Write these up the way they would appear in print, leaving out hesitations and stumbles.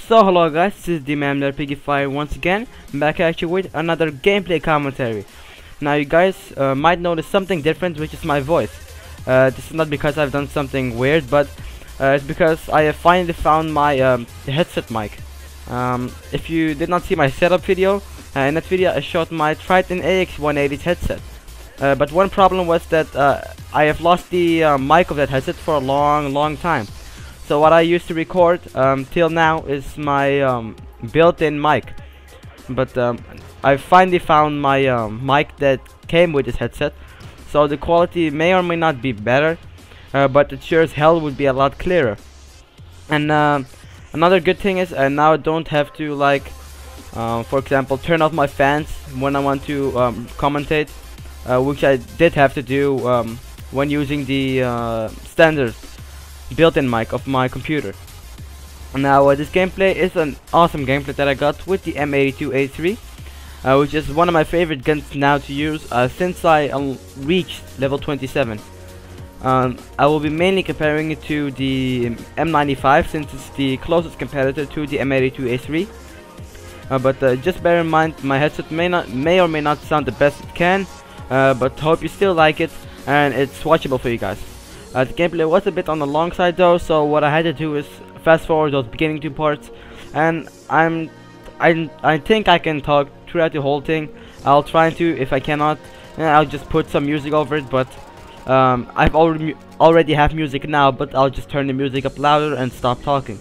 So hello guys, this is the M82A3 once again, back at you with another gameplay commentary. Now you guys might notice something different, which is my voice. This is not because I've done something weird, but it's because I have finally found my headset mic. If you did not see my setup video, in that video I showed my Triton AX180 headset. But one problem was that I have lost the mic of that headset for a long time. So what I used to record till now is my built-in mic, but I finally found my mic that came with this headset. So the quality may or may not be better, but it sure as hell would be a lot clearer. And another good thing is I now don't have to, like, for example, turn off my fans when I want to commentate, which I did have to do when using the standard built-in mic of my computer. Now this gameplay is an awesome gameplay that I got with the M82A3, which is one of my favorite guns now to use since I reached level 27. I will be mainly comparing it to the M95 since it's the closest competitor to the M82A3. But just bear in mind, my headset may or may not sound the best it can, but hope you still like it and it's watchable for you guys. The gameplay was a bit on the long side though, so what I had to do is fast forward those beginning two parts, and I think I can talk throughout the whole thing. I'll try to. If I cannot, I'll just put some music over it, but I've already have music now, but I'll just turn the music up louder and stop talking.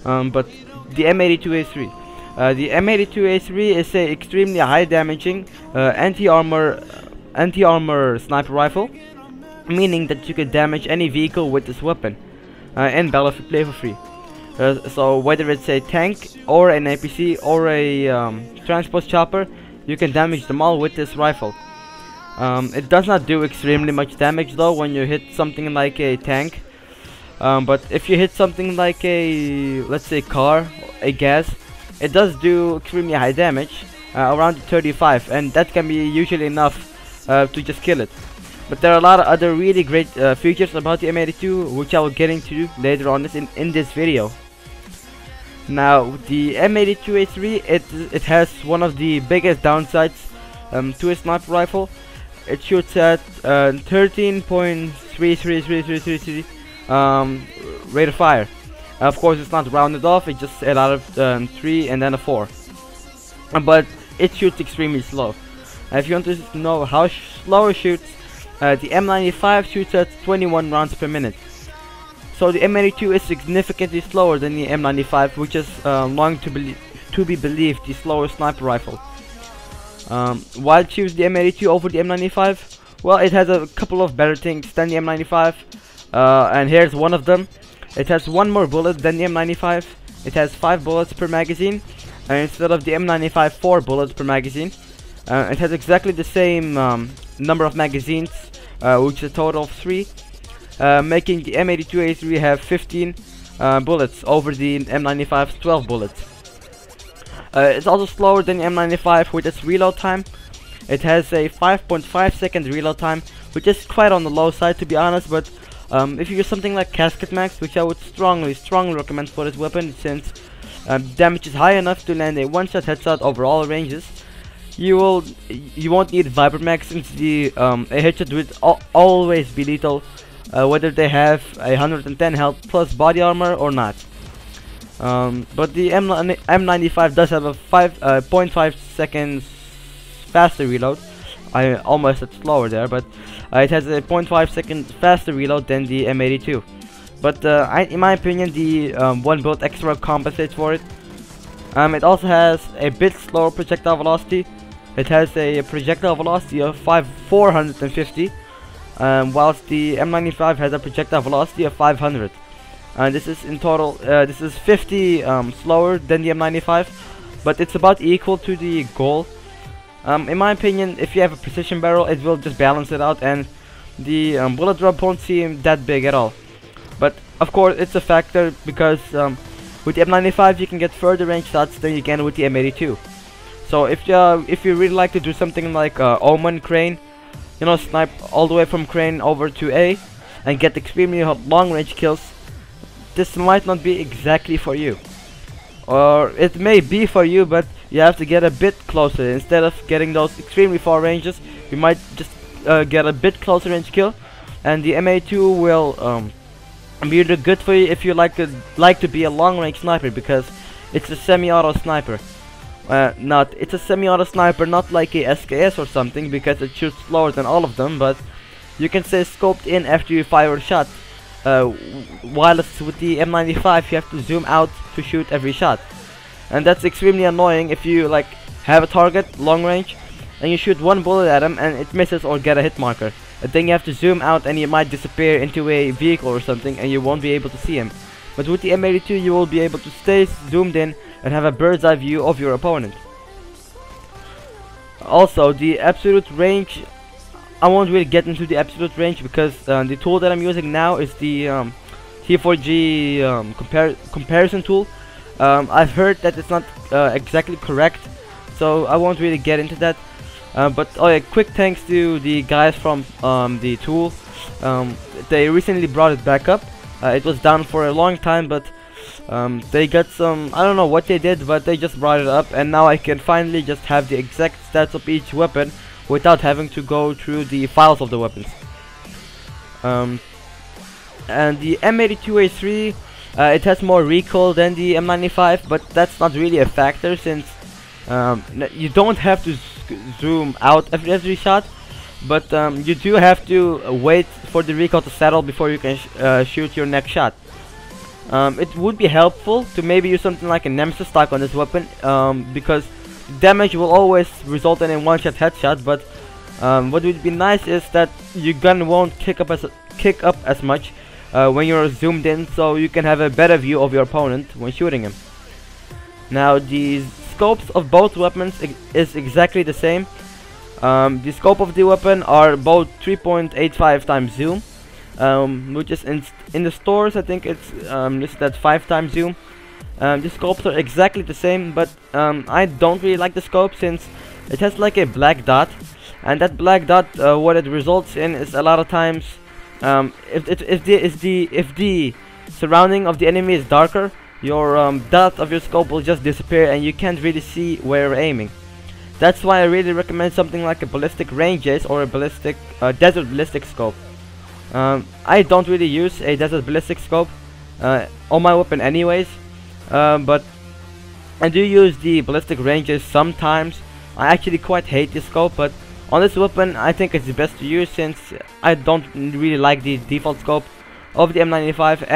But the M82A3. The M82A3 is a extremely high damaging anti-armor sniper rifle, meaning that you can damage any vehicle with this weapon in battle if you play for free. So whether it's a tank or an APC or a transport chopper, you can damage them all with this rifle. It does not do extremely much damage though when you hit something like a tank, but if you hit something like a, let's say, car, a gas, it does do extremely high damage, around 35, and that can be usually enough to just kill it. But there are a lot of other really great features about the M82, which I will get into later on in this video. Now, the M82A3, it has one of the biggest downsides to a sniper rifle. It shoots at 13.33333 rate of fire. Of course, it's not rounded off; it's just a lot of 3 and then a 4. But it shoots extremely slow. If you want to know how slow it shoots, the M95 shoots at 21 rounds per minute. So the M82 is significantly slower than the M95, which is long to be believed the slowest sniper rifle. Why choose the M82 over the M95? Well, it has a couple of better things than the M95, and here's one of them. It has one more bullet than the M95. It has 5 bullets per magazine, instead of the M95 4 bullets per magazine. It has exactly the same number of magazines, which is a total of 3, making the M82A3 have 15 bullets over the M95's 12 bullets. It's also slower than the M95 with its reload time. It has a 5.5 second reload time, which is quite on the low side to be honest, but if you use something like Casket Max, which I would strongly recommend for this weapon, since damage is high enough to land a one-shot headshot over all ranges, you won't need Viper Max, since a headshot would always be lethal, whether they have 110 health plus body armor or not. But the M95 does have a 0.5 seconds faster reload. I almost said slower there, but it has a 0.5 seconds faster reload than the M82. But in my opinion, the 1 bullet extra compensates for it. It also has a bit slower projectile velocity. It has a projectile velocity of 450, whilst the M95 has a projectile velocity of 500. This is in total, this is 50 slower than the M95, but it's about equal to the goal. In my opinion, if you have a precision barrel, it will just balance it out, and the bullet drop won't seem that big at all. But of course, it's a factor because with the M95 you can get further range shots than you can with the M82. So if you really like to do something like Omen Crane, you know, snipe all the way from Crane over to A and get extremely long range kills, this might not be exactly for you. or it may be for you, but you have to get a bit closer. Instead of getting those extremely far ranges, you might just get a bit closer range kill, and the M82 will be really good for you if you like to be a long range sniper, because it's a semi-auto sniper. It's a semi-auto sniper, not like a SKS or something, because it shoots slower than all of them, but you can stay scoped in after you fire a shot. While it's with the M95, you have to zoom out to shoot every shot, and that's extremely annoying if you like have a target long range and you shoot one bullet at him and it misses or get a hit marker, and then you have to zoom out and he might disappear into a vehicle or something and you won't be able to see him. But with the M82 you will be able to stay zoomed in and have a bird's eye view of your opponent. Also, the absolute range, I won't really get into the absolute range because the tool that I'm using now is the T4G comparison tool. I've heard that it's not exactly correct, so I won't really get into that. But oh yeah, quick thanks to the guys from the tool. They recently brought it back up. It was down for a long time, but they got some, I don't know what they did, but they just brought it up, and now I can finally just have the exact stats of each weapon without having to go through the files of the weapons. And the M82A3, it has more recoil than the M95, but that's not really a factor, since you don't have to zoom out every shot, but you do have to wait for the recoil to settle before you can shoot your next shot. It would be helpful to maybe use something like a Nemesis stock on this weapon, because damage will always result in a one-shot headshot, but what would be nice is that your gun won't kick up as much when you're zoomed in, so you can have a better view of your opponent when shooting him. Now the scopes of both weapons is exactly the same. The scope of the weapon are both 3.85 times zoom, which is in the stores I think it's listed at 5 times zoom. The scopes are exactly the same, but I don't really like the scope since it has like a black dot, and that black dot, what it results in is a lot of times, if the surrounding of the enemy is darker, your dot of your scope will just disappear and you can't really see where you're aiming. That's why I really recommend something like a ballistic ranges or a ballistic desert ballistic scope. I don't really use a desert ballistic scope on my weapon anyways. But I do use the ballistic ranges sometimes. I actually quite hate this scope, but on this weapon I think it's the best to use, since I don't really like the default scope of the M95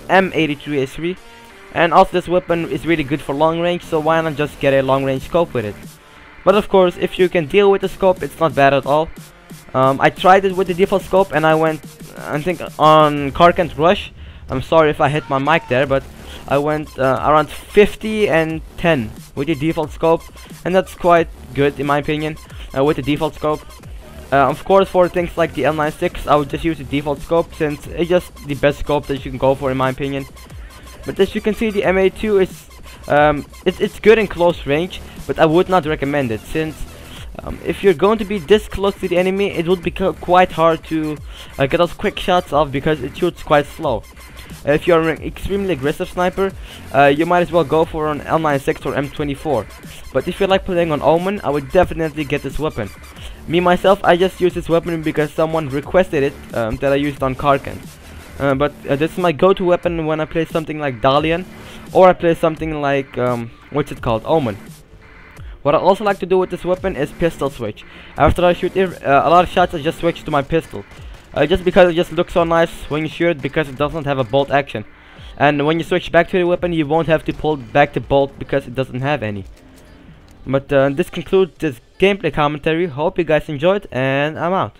M82A3, and also this weapon is really good for long range, so why not just get a long range scope with it. But of course, if you can deal with the scope, it's not bad at all. I tried it with the default scope and I went, I think on Carcant Rush, I'm sorry if I hit my mic there, but I went around 50 and 10 with the default scope, and that's quite good in my opinion with the default scope. Of course, for things like the L96 I would just use the default scope, since it's just the best scope that you can go for in my opinion. But as you can see, the M82 is it's good in close range, but I would not recommend it, since if you're going to be this close to the enemy, it would be quite hard to get those quick shots off because it shoots quite slow. If you're an extremely aggressive sniper, you might as well go for an L96 or M24. But if you like playing on Omen, I would definitely get this weapon. Me myself, I just use this weapon because someone requested it, that I used on Karkan. But this is my go-to weapon when I play something like Dalian, or I play something like what's it called, Omen. What I also like to do with this weapon is pistol switch. After I shoot a lot of shots, I just switch to my pistol. Just because it just looks so nice when you shoot it, because it doesn't have a bolt action. And when you switch back to the weapon, you won't have to pull back the bolt because it doesn't have any. But this concludes this gameplay commentary. Hope you guys enjoyed, and I'm out.